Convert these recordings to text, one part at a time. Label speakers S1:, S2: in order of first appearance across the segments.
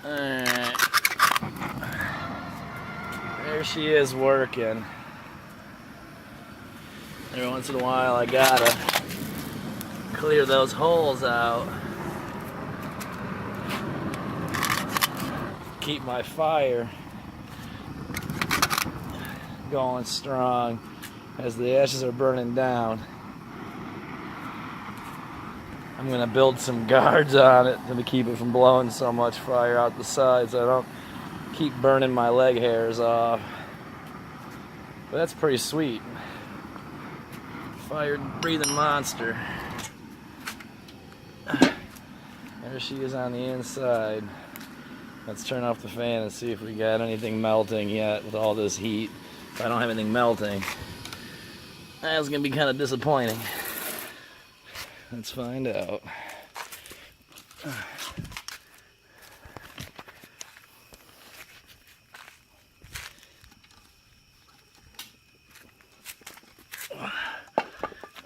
S1: Alright. There she is working. Every once in a while I gotta clear those holes out. Keep my fire going strong as the ashes are burning down. I'm gonna build some guards on it to keep it from blowing so much fire out the sides so I don't keep burning my leg hairs off. But that's pretty sweet. Fire breathing monster. There she is on the inside. Let's turn off the fan and see if we got anything melting yet with all this heat. If I don't have anything melting, that's gonna be kind of disappointing. Let's find out.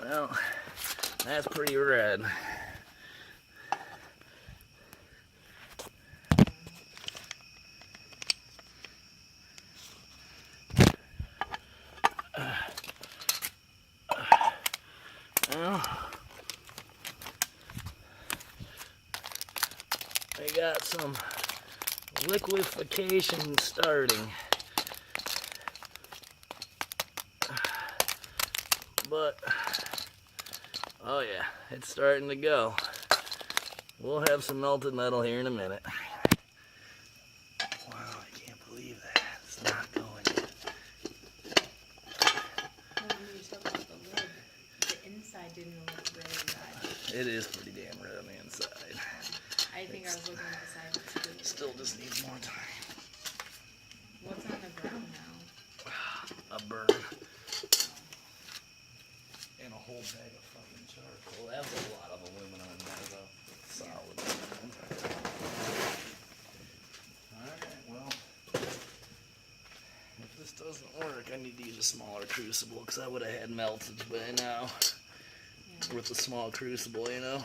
S1: Well, that's pretty red. Well, I got some liquefaction starting, but oh yeah, it's starting to go. We'll have some melted metal here in a minute. Wow, I can't believe that. It's not going yet.
S2: You took off the lid. The inside didn't look really bad.
S1: It is pretty damn red on the inside.
S2: I think I was looking at the side too.
S1: Still just needs more time.
S2: What's on the ground now?
S1: A burn. And a whole bag of fucking charcoal. That's a lot of aluminum in there though. Solid. Alright, well. If this doesn't work, I need to use a smaller crucible because I would have had melted by now.
S2: Yeah.
S1: With the small crucible, you know.